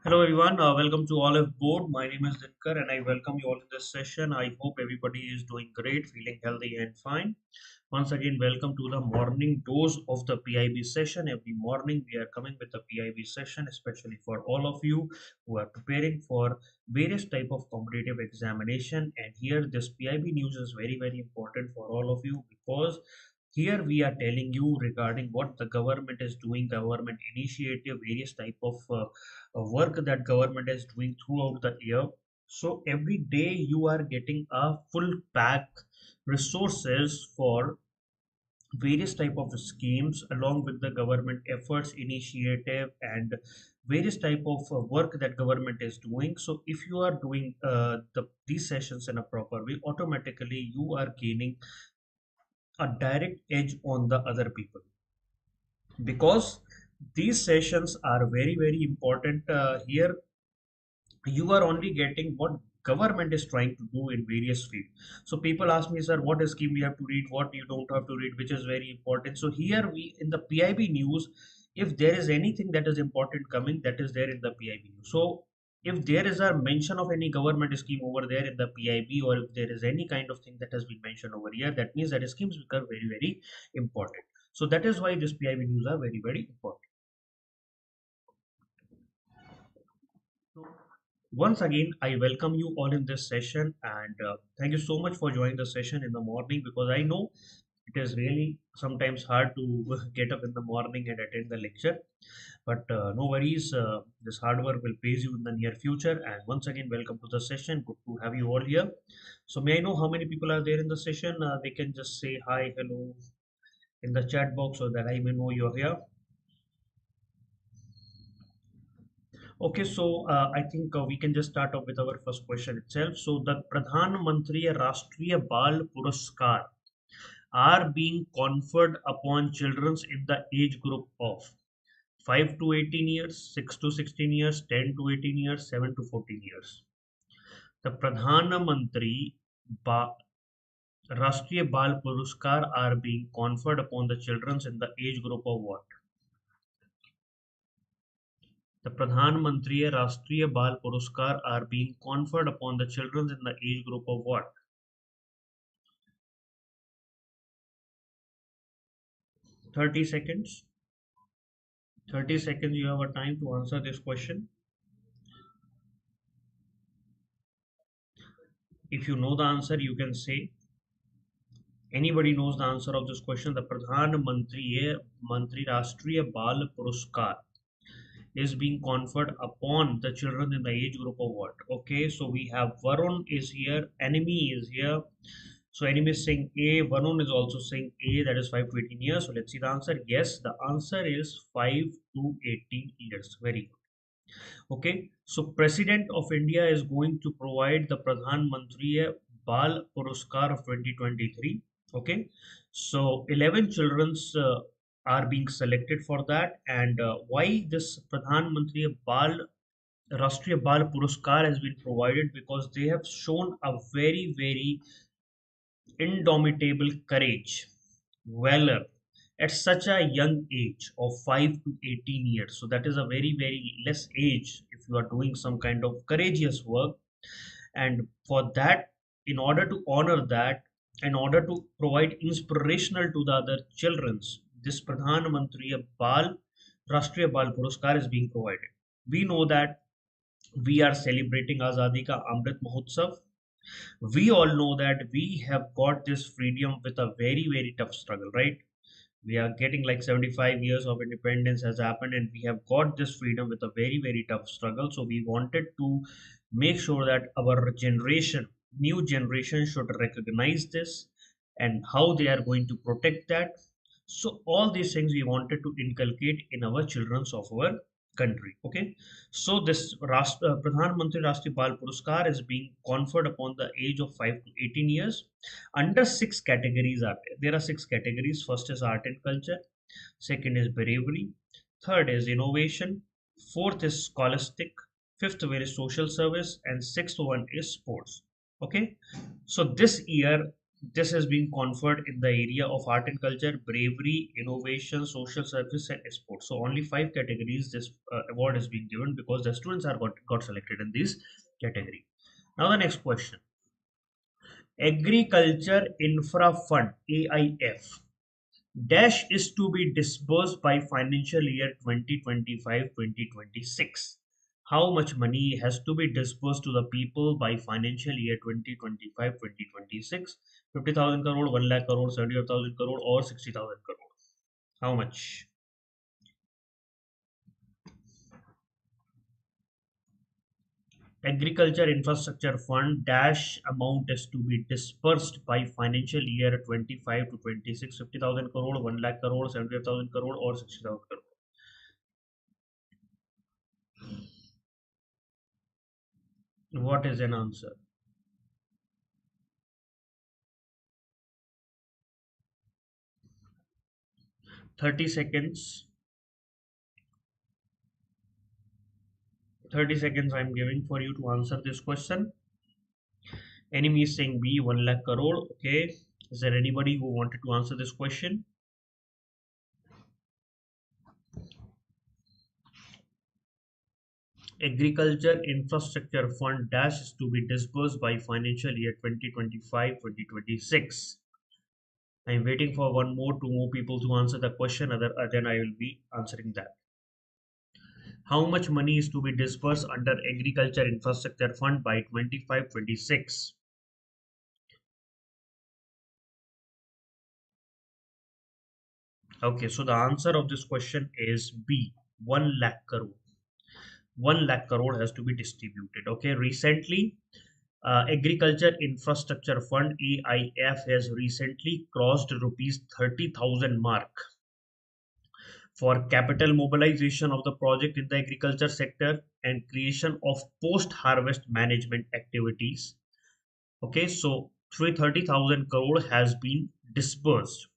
Hello everyone, welcome to Oliveboard. My name is Dinkar and I welcome you all in this session. I hope everybody is doing great, feeling healthy and fine. Once again, welcome to the morning dose of the PIB session. Every morning we are coming with the PIB session, especially for all of you who are preparing for various type of competitive examination. And here this PIB news is very important for all of you because here we are telling you regarding what the government is doing, government initiative, various type of work that government is doing throughout the year. So every day you are getting a full pack resources for various type of schemes along with the government efforts initiative and various type of work that government is doing. So if you are doing these sessions in a proper way, automatically you are gaining a direct edge on the other people because these sessions are very important. Here you are only getting what government is trying to do in various fields. So people ask me, sir, what scheme we have to read, what you don't have to read, which is very important. So here we in the PIB news, if there is anything that is important coming, that is there in the PIB news. So if there is a mention of any government scheme over there in the PIB, or if there is any kind of thing that has been mentioned over here, that means that schemes become very important. So that is why this PIB news are very important. So once again, I welcome you all in this session and thank you so much for joining the session in the morning because I know it is really sometimes hard to get up in the morning and attend the lecture. But no worries, this hard work will pays you in the near future. And once again, welcome to the session. Good to have you all here. So may I know how many people are there in the session? They can just say hi, hello in the chat box so that I may know you're here. Okay, so I think we can just start off with our first question itself. So the Pradhan Mantri Rashtriya Bal Puraskar are being conferred upon children in the age group of 5 to 18 years, 6 to 16 years, 10 to 18 years, 7 to 14 years. The Pradhan Mantri ba Rashtriya Bal Puraskar are being conferred upon the children in the age group of what? The Pradhan Mantri Rashtriya Bal Puraskar are being conferred upon the children in the age group of what? 30 seconds. 30 seconds you have a time to answer this question. If you know the answer, you can say. Anybody knows the answer of this question? The Pradhan Mantri Rashtriya Bal Puraskar is being conferred upon the children in the age group of what? Okay, so we have Varun is here, Enemy is here. So Enemy is saying A, Varun is also saying A, that is 5 to 18 years. So let's see the answer. Yes, the answer is 5 to 18 years. Very good. Okay, so President of India is going to provide the Pradhan Mantri Bal Puraskar of 2023. Okay, so 11 children's are being selected for that. And why this Pradhan Mantri Rashtriya Bal Puraskar has been provided? Because they have shown a very indomitable courage, valor at such a young age of 5 to 18 years. So that is a very less age if you are doing some kind of courageous work. And for that, in order to honor that, in order to provide inspirational to the other children's, this Pradhan Mantri Bal Rashtriya Bal Puraskar is being provided. We know that we are celebrating Azadi Ka Amrit Mahotsav. We all know that we have got this freedom with a very tough struggle, right? We are getting like 75 years of independence has happened and we have got this freedom with a very tough struggle. So we wanted to make sure that our generation, new generation, should recognize this and how they are going to protect that. So all these things we wanted to inculcate in our children's of our country. Okay, so this Pradhan Mantri Rashtriya Bal Puraskar is being conferred upon the age of 5 to 18 years under 6 categories are there. There are 6 categories. First is art and culture, second is bravery, third is innovation, fourth is scholastic, fifth one is social service, and sixth one is sports. Okay, so this year This has been conferred in the area of art and culture, bravery, innovation, social service, and sports. So only five categories this award is being given because the students are got selected in this category. Now the next question: Agriculture Infra Fund (AIF) dash is to be disbursed by financial year 2025-2026. How much money has to be disbursed to the people by financial year 2025-2026? 50,000 crore, 1 lakh crore, 75,000 crore, or 60,000 crore? How much? Agriculture Infrastructure Fund dash amount is to be disbursed by financial year 25 to 26. 50,000 crore, 1 lakh crore, 75,000 crore, or 60,000 crore? What is an answer? 30 seconds. 30 seconds I'm giving for you to answer this question. Enemy is saying B, 1 lakh crore. Okay. Is there anybody who wanted to answer this question? Agriculture Infrastructure Fund dash is to be disbursed by financial year 2025-2026. I'm waiting for two more people to answer the question, other then I will be answering that. How much money is to be disbursed under Agriculture Infrastructure Fund by 25-26? Okay, so the answer of this question is B, 1 lakh crore. 1 lakh crore has to be distributed. Okay, recently, Agriculture Infrastructure Fund (AIF) has recently crossed rupees 30,000 mark for capital mobilization of the project in the agriculture sector and creation of post-harvest management activities. Okay, so 330,000 crore has been disbursed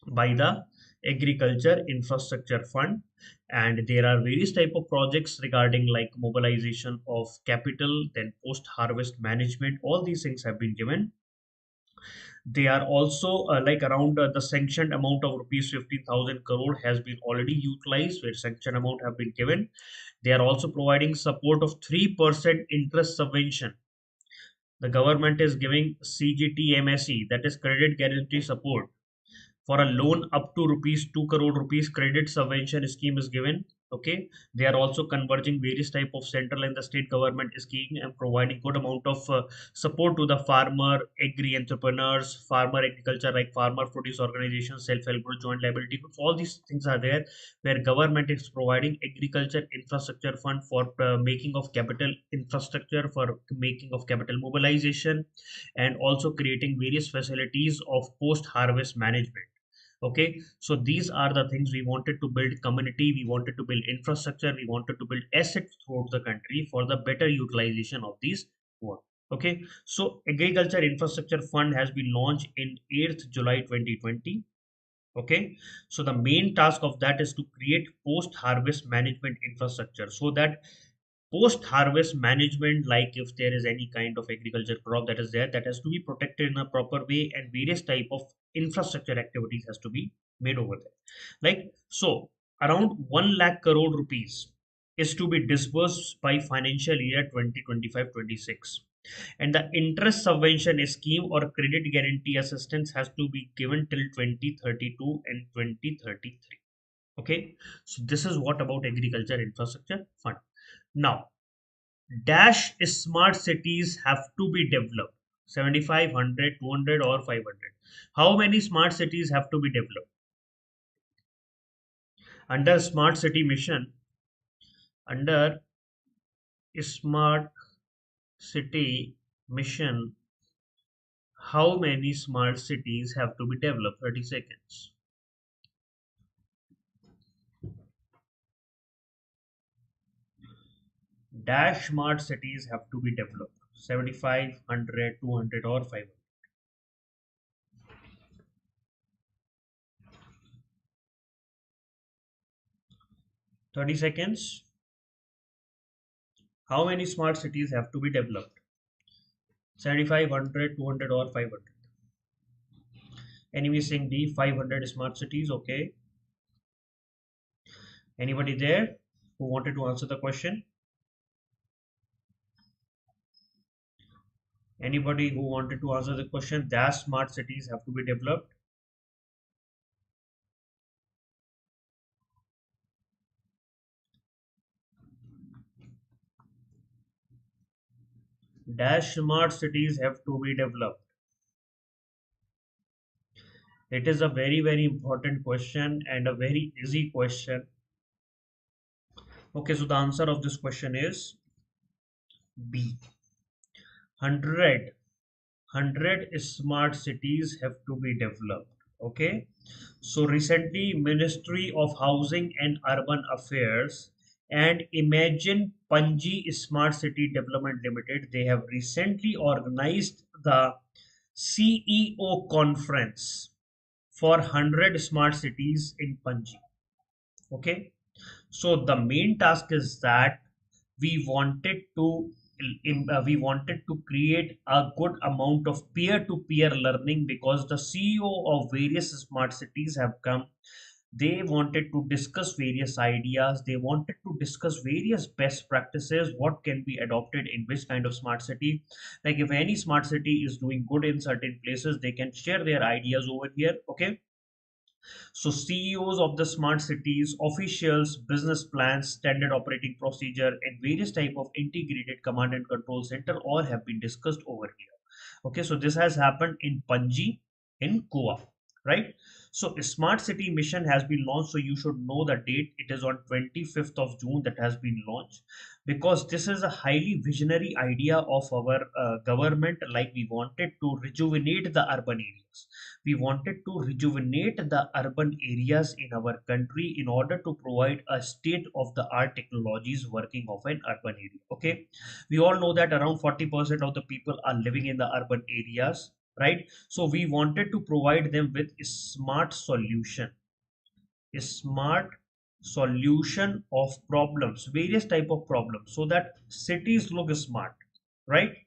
by the Agriculture Infrastructure Fund, and there are various type of projects regarding like mobilization of capital, then post harvest management. All these things have been given. They are also like around the sanctioned amount of rupees 15,000 crore has been already utilized, where sanction amount have been given. They are also providing support of 3% interest subvention. The government is giving CGTMSE, that is credit guarantee support, for a loan up to rupees 2 crore rupees. Credit subvention scheme is given. Okay, they are also converging various type of central and the state government scheme and providing good amount of support to the farmer, agri entrepreneurs, farmer agriculture, like farmer produce organizations, self-help group, joint liability groups. All these things are there, where government is providing agriculture infrastructure fund for making of capital infrastructure, for making of capital mobilization, and also creating various facilities of post harvest management. Okay, so these are the things we wanted to build: community, we wanted to build infrastructure, we wanted to build assets throughout the country for the better utilization of these work. Okay, so Agriculture Infrastructure Fund has been launched in 8th July 2020. Okay, so the main task of that is to create post harvest management infrastructure, so that post harvest management, like if there is any kind of agriculture crop that is there, that has to be protected in a proper way, and various type of infrastructure activities has to be made over there. Like, so around 1 lakh crore rupees is to be disbursed by financial year 2025-26, and the interest subvention scheme or credit guarantee assistance has to be given till 2032 and 2033. Okay, so this is what about Agriculture Infrastructure Fund. Now, dash smart cities have to be developed: 75, 100, 200, or 500? How many smart cities have to be developed under smart city mission? Under smart city mission, how many smart cities have to be developed? 30 seconds. Dash smart cities have to be developed: 75, 100, 200, or 500? 30 seconds. How many smart cities have to be developed? 75, 100, 200, or 500? Enemy saying D, 500 smart cities. Okay. Anybody there who wanted to answer the question? Anybody who wanted to answer the question that smart cities have to be developed? Dash smart cities have to be developed. It is a very, very important question and a very easy question. Okay, so the answer of this question is B. 100 smart cities have to be developed. Okay, so recently Ministry of Housing and Urban Affairs and Imagine Panji Smart City Development Limited, they have recently organized the CEO conference for 100 smart cities in Panji. Okay, so the main task is that we wanted to we wanted to create a good amount of peer-to-peer learning, because the CEO of various smart cities have come. They wanted to discuss various ideas. They wanted to discuss various best practices, what can be adopted in which kind of smart city. Like if any smart city is doing good in certain places, they can share their ideas over here. Okay, so CEOs of the smart cities, officials, business plans, standard operating procedure, and various type of integrated command and control center all have been discussed over here. Okay, so this has happened in Panji, in Goa, right? So a smart city mission has been launched. So you should know the date. It is on 25th of June that has been launched, because this is a highly visionary idea of our government. Like we wanted to rejuvenate the urban areas. We wanted to rejuvenate the urban areas in our country in order to provide a state of the art technologies working of an urban area. Okay, we all know that around 40% of the people are living in the urban areas, right? So we wanted to provide them with a smart solution of problems, various type of problems, so that cities look smart, right?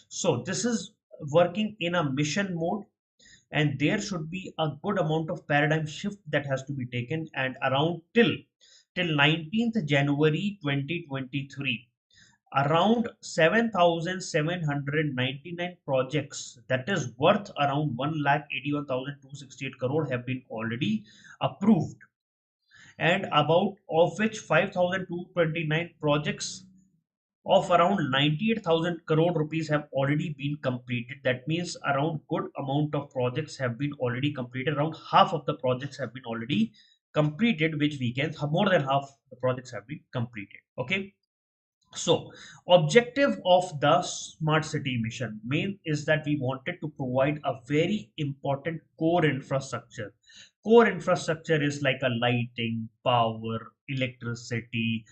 So this is working in a mission mode, and there should be a good amount of paradigm shift that has to be taken. And around till 19th January 2023, around 7,799 projects, that is worth around 1,81,268 crore, have been already approved, and about of which 5,229 projects of around 98,000 crore rupees have already been completed. That means around good amount of projects have been already completed. Around half of the projects have been already completed, which we can, more than half the projects have been completed. Okay, so objective of the smart city mission main is that we wanted to provide a very important core infrastructure. Core infrastructure is like a lighting, power, electricity,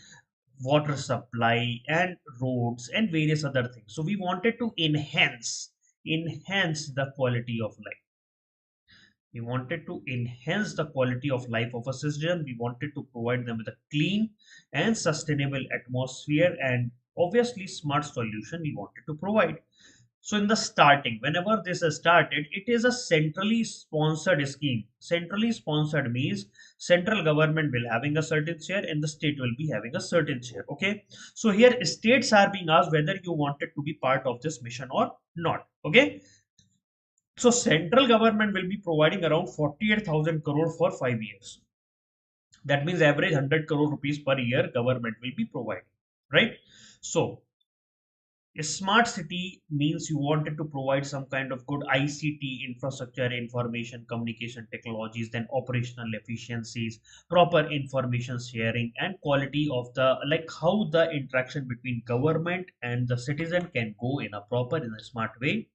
water supply, and roads, and various other things. So we wanted to enhance the quality of life. We wanted to enhance the quality of life of a citizen. We wanted to provide them with a clean and sustainable atmosphere, and obviously smart solution we wanted to provide. So in the starting, whenever this is started, it is a centrally sponsored scheme. Centrally sponsored means central government will having a certain share and the state will be having a certain share. Okay. So here states are being asked whether you wanted to be part of this mission or not. Okay. So central government will be providing around 48,000 crore for 5 years. That means average 100 crore rupees per year government will be providing, right? So a smart city means you wanted to provide some kind of good ICT infrastructure, information communication technologies, then operational efficiencies, proper information sharing, and quality of the, like how the interaction between government and the citizen can go in a proper, in a smart way,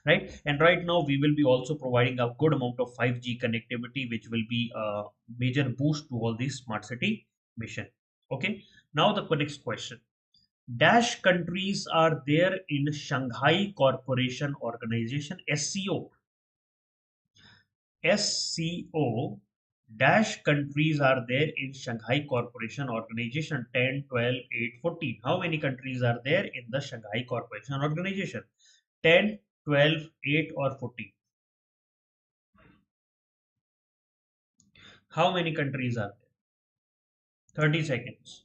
right? And right now we will be also providing a good amount of 5G connectivity, which will be a major boost to all these smart city mission. Okay, now the next question. Dash countries are there in Shanghai Cooperation Organization, SCO. SCO dash countries are there in Shanghai Cooperation Organization 10, 12, 8, 14. How many countries are there in the Shanghai Cooperation Organization? 10, 12, 8, or 14? How many countries are there? 30 seconds.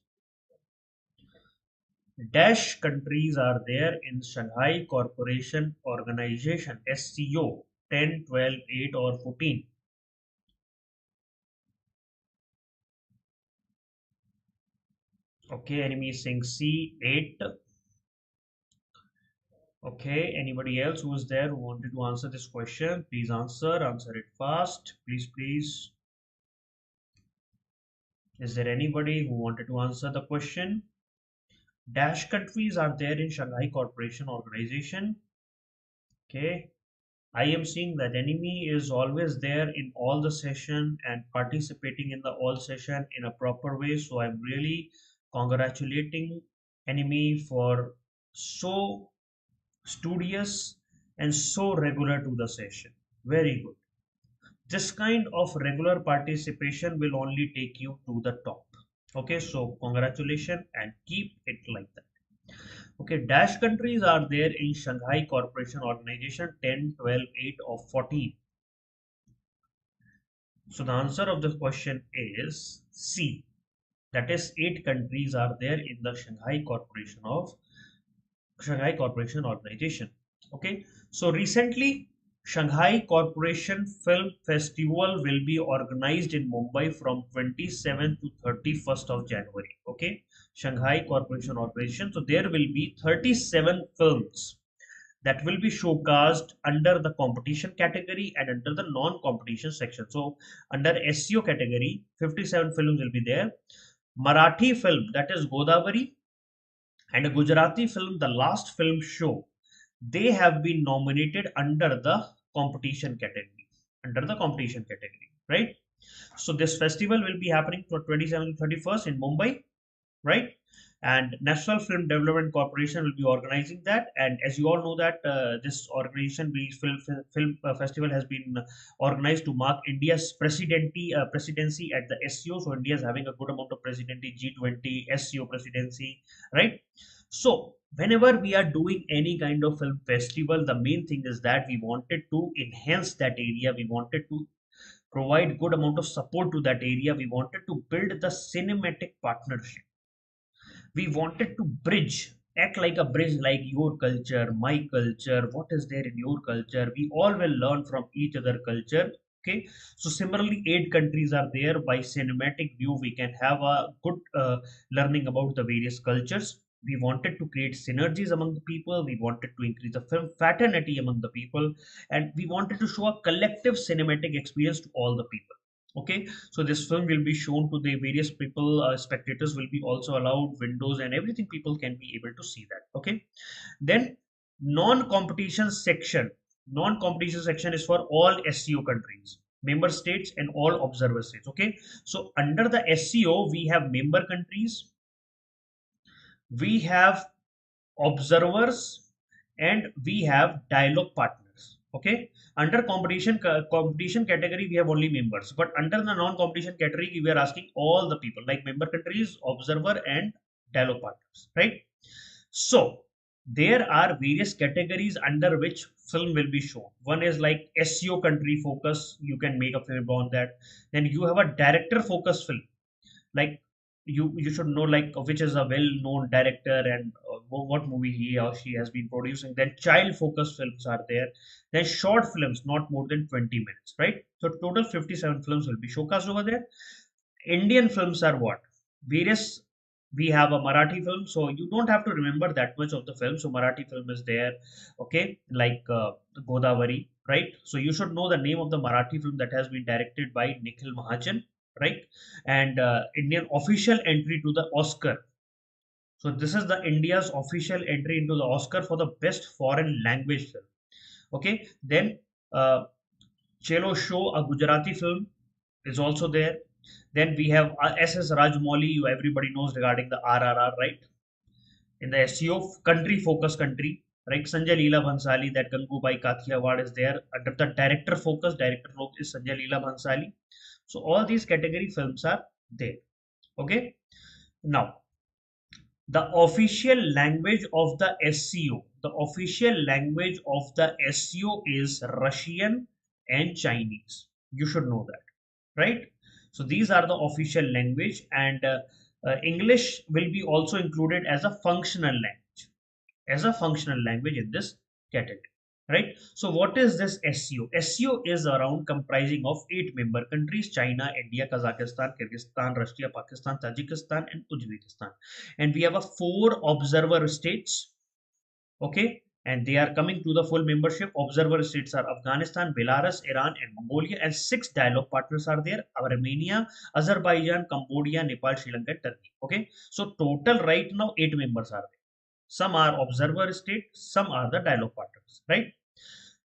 Dash countries are there in Shanghai Cooperation Organization SCO 10, 12, 8 or 14. Okay, enemy is saying C 8. Okay, anybody else who is there who wanted to answer this question? Please answer it fast. Please, please. Is there anybody who wanted to answer the question? Dash countries are there in Shanghai Cooperation Organization. Okay, I am seeing that enemy is always there in all the session and participating in the all session in a proper way. So I'm really congratulating enemy for so studious and so regular to the session. Very good. This kind of regular participation will only take you to the top. Okay, so congratulations and keep it like that. Okay, dash countries are there in Shanghai Cooperation Organization 10, 12, 8 or 14. So the answer of the question is C. That is 8 countries are there in the Shanghai Corporation Organization. Okay, so recently Shanghai Corporation Film Festival will be organized in Mumbai from 27th to 31st of January. Okay, Shanghai Corporation Organization. So there will be 37 films that will be showcased under the competition category and under the non-competition section. So under SEO category, 57 films will be there. Marathi film, that is Godavari, and a Gujarati film, the last film show, they have been nominated under the competition category. Under the competition category, right? So this festival will be happening from 27th to 31st in Mumbai, right? And National Film Development Corporation will be organizing that. And as you all know that this organization, the film festival, has been organized to mark India's presidency at the SCO. So India is having a good amount of presidency, G20, SCO presidency, right? So whenever we are doing any kind of film festival, the main thing is that we wanted to enhance that area. We wanted to provide good amount of support to that area. We wanted to build the cinematic partnership. We wanted to bridge, act like a bridge, like your culture, my culture, what is there in your culture, we all will learn from each other culture. Okay, so similarly 8 countries are there. By cinematic view we can have a good learning about the various cultures. We wanted to create synergies among the people, we wanted to increase the film fraternity among the people, and we wanted to show a collective cinematic experience to all the people. Okay, so this film will be shown to the various people, spectators will be also allowed windows and everything, people can be able to see that. Okay, then non-competition section. Non-competition section is for all SCO countries, member states and all observer states. Okay, so under the SCO we have member countries, we have observers, and we have dialogue partners. Okay, under competition category we have only members, but under the non-competition category we are asking all the people like member countries, observer and dialogue partners, right? So there are various categories under which film will be shown. One is like SEO country focus, you can make a film on that. Then you have a director focus film, like you should know like which is a well known director and what movie he or she has been producing. Then child focused films are there, then short films not more than 20 minutes, right? So total 57 films will be showcased over there. Indian films are what? Various. We have a Marathi film, so you don't have to remember that much of the film. So Marathi film is there, okay, like Godavari, right? So you should know the name of the Marathi film that has been directed by Nikhil Mahajan, right? And Indian official entry to the Oscar. So this is the India's official entry into the Oscar for the best foreign language film. Okay, then Chelo Show, a Gujarati film, is also there. Then we have SS Rajamouli, you everybody knows regarding the RRR, right? In the SEO country focus country, right? Sanjay Leela Bhansali, that Gangubai Kathiawad is there. Under the director focus is Sanjay Leela Bhansali. So all these category films are there. Okay. Now, the official language of the SEO, the official language of the SEO is Russian and Chinese. You should know that, right? So these are the official language, and English will be also included as a functional language, in this category, right? So what is this SCO? SCO is around comprising of 8 member countries: China, India, Kazakhstan, Kyrgyzstan, Russia, Pakistan, Tajikistan, and Uzbekistan. And we have a 4 observer states, okay, and they are coming to the full membership. Observer states are Afghanistan, Belarus, Iran, and Mongolia, and 6 dialogue partners are there: Armenia, Azerbaijan, Cambodia, Nepal, Sri Lanka, and Turkey. Okay, so total right now 8 members are there. Some are observer state, some are the dialogue partners, right?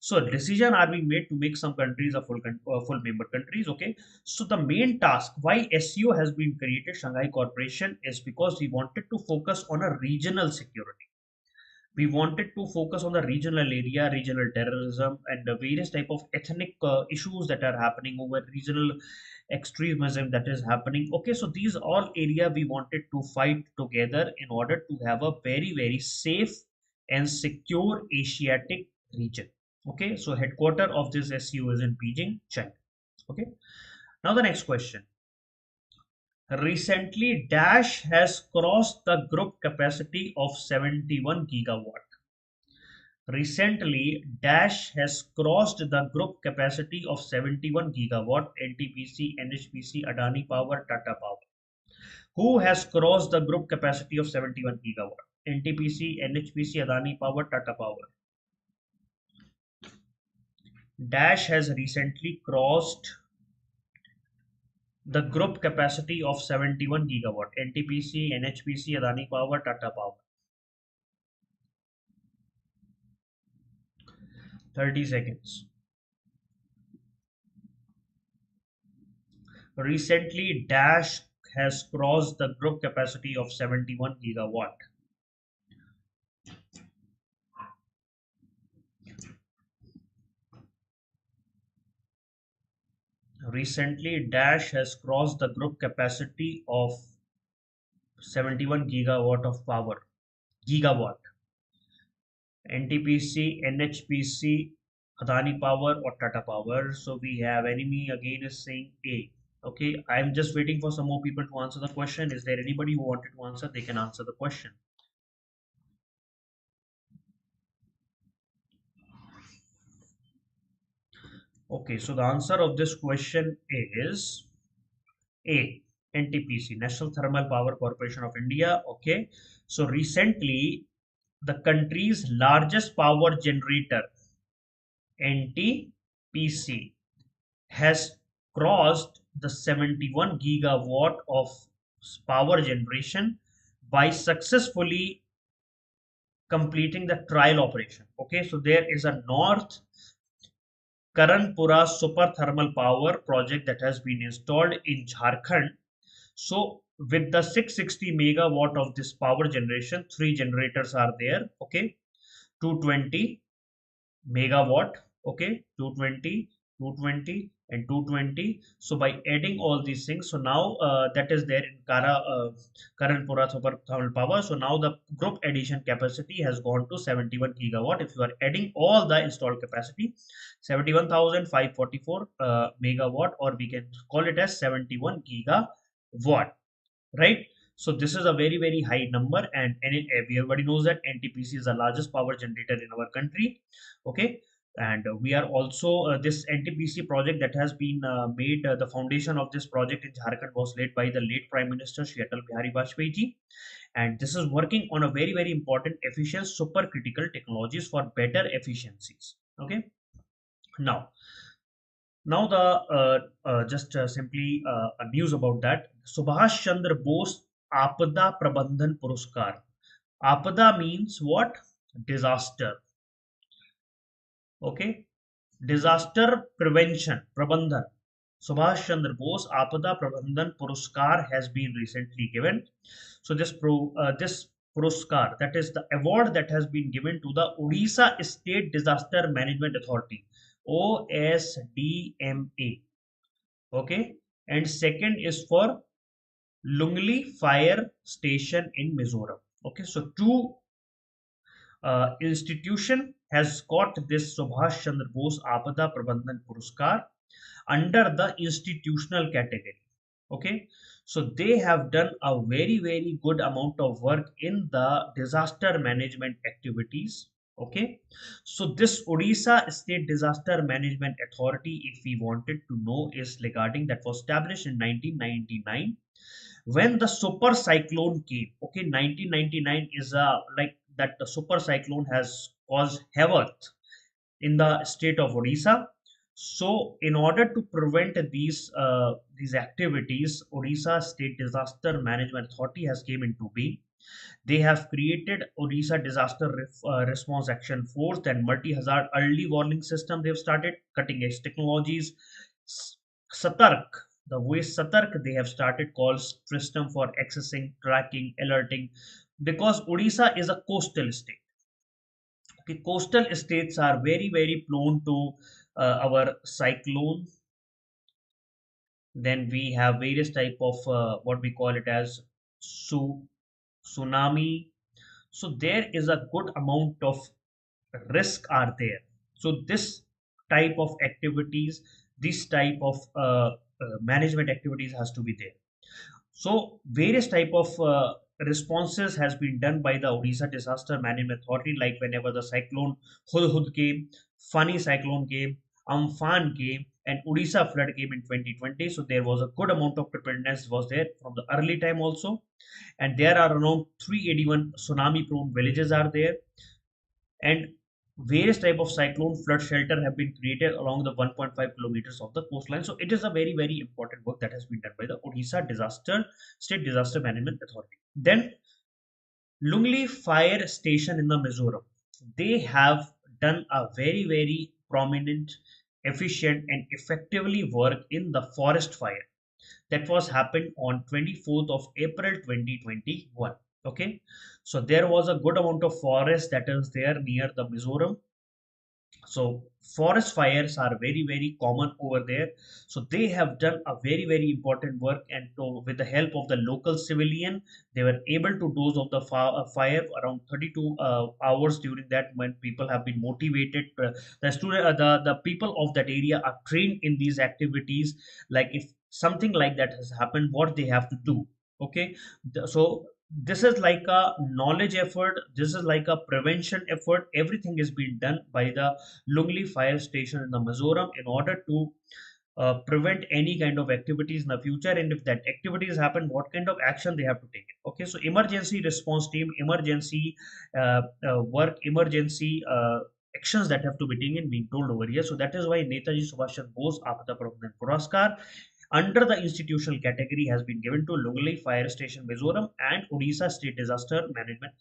So decision are being made to make some countries a full member countries. Okay, so the main task why SCO has been created, Shanghai Corporation, is because we wanted to focus on a regional security. We wanted to focus on the regional area, regional terrorism, and the various type of ethnic issues that are happening over regional extremism that is happening. Okay, so these all area we wanted to fight together in order to have a very safe and secure Asiatic region. Okay, so headquarter of this SU is in Beijing, China. Okay, now the next question. Recently, Dash has crossed the group capacity of 71 gigawatt. Recently, Dash has crossed the group capacity of 71 gigawatt. NTPC, NHPC, Adani Power, Tata Power. Who has crossed the group capacity of 71 gigawatt? NTPC, NHPC, Adani Power, Tata Power. Dash has recently crossed the group capacity of 71 gigawatt. NTPC, NHPC, Adani Power, Tata Power. 30 seconds. Recently, Dash has crossed the group capacity of 71 gigawatt. Recently, Dash has crossed the group capacity of 71 gigawatt of power. Gigawatt. NTPC, NHPC, Adani Power, or Tata Power. So we have enemy again is saying A. Okay, I'm just waiting for some more people to answer the question. Is there anybody who wanted to answer? They can answer the question. Okay, so the answer of this question is A. NTPC, National Thermal Power Corporation of India. Okay, so recently the country's largest power generator, NTPC, has crossed the 71 gigawatt of power generation by successfully completing the trial operation. Okay, so there is a North Karanpura super thermal power project that has been installed in Jharkhand. So with the 660 megawatt of this power generation, 3 generators are there. Okay, 220 megawatt. Okay, 220, 220, and 220. So by adding all these things, so now that is there in Karanpura super thermal power. So now the group addition capacity has gone to 71 gigawatt. If you are adding all the installed capacity, 71,544 megawatt, or we can call it as 71 gigawatt, right? So this is a very high number, and everybody knows that NTPC is the largest power generator in our country. Okay, and we are also this NTPC project that has been made, the foundation of this project in Jharkhand was laid by the late Prime Minister Shri Atal Bihari Vajpayee ji, and this is working on a very important efficient supercritical technologies for better efficiencies. Okay, now the just simply a news about that. Subhash Chandra Bose Apada Prabandhan Puruskar. Apada means what? Disaster. Okay, disaster prevention, Prabandhan. Subhash Chandra Bose Apada Prabandhan Puruskar has been recently given. So this Puruskar, that is the award that has been given to the Odisha State Disaster Management Authority, OSDMA. Okay, and second is for Lungli Fire Station in Mizoram. Okay, so two institution has got this Subhash Chandra Bose Apada Prabandhan Puruskar under the institutional category. Okay, so they have done a very good amount of work in the disaster management activities. Okay, so this Odisha State Disaster Management Authority, if we wanted to know, is regarding that was established in 1999 when the super cyclone came. Okay, 1999 is a like that the super cyclone has caused havoc in the state of Odisha. So, in order to prevent these activities, Odisha State Disaster Management Authority has came into being. They have created Odisha Disaster Response Action Force and multi-hazard early warning system. They have started cutting edge technologies. Satark, the way Satark they have started calls system for accessing, tracking, alerting, because Odisha is a coastal state. Okay, coastal states are very prone to our cyclone. Then we have various type of what we call it as tsunami. So there is a good amount of risk are there. So this type of activities, this type of management activities has to be there. So various type of responses has been done by the Odisha Disaster Management Authority, like whenever the cyclone Hudhud came, Fani cyclone came, Amphan came, and Odisha flood came in 2020. So there was a good amount of preparedness was there from the early time also, and there are around 381 tsunami prone villages are there, and various type of cyclone flood shelter have been created along the 1.5 kilometers of the coastline. So it is a very important work that has been done by the Odisha Disaster State Disaster Management Authority. Then Lungli Fire Station in the Mizoram, they have done a very prominent, efficient and effectively work in the forest fire that was happened on 24th of April 2021. Okay, so there was a good amount of forest that is there near the Mizoram. So forest fires are very common over there. So they have done a very important work, and with the help of the local civilian, they were able to dose of the fire around 32 hours. During that, when people have been motivated, the people of that area are trained in these activities. Like if something like that has happened, what they have to do. Okay, so this is like a knowledge effort, this is like a prevention effort. Everything is being done by the Lungli fire station in the Mizoram in order to prevent any kind of activities in the future, and if that activities happen, what kind of action they have to take. Okay, so emergency response team, emergency work, emergency actions that have to be taken being told over here. So that is why Netaji Subhash Chandra Bose Apata Pradhan Puraskar under the institutional category has been given to Lungli Fire Station, Mizoram, and Odisha State Disaster Management.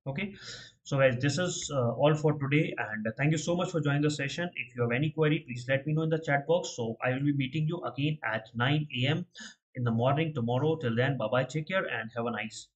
Okay, so guys, this is all for today, and thank you so much for joining the session. If you have any query, please let me know in the chat box. So I will be meeting you again at 9 a.m. in the morning tomorrow. Till then, bye bye, take care, and have a nice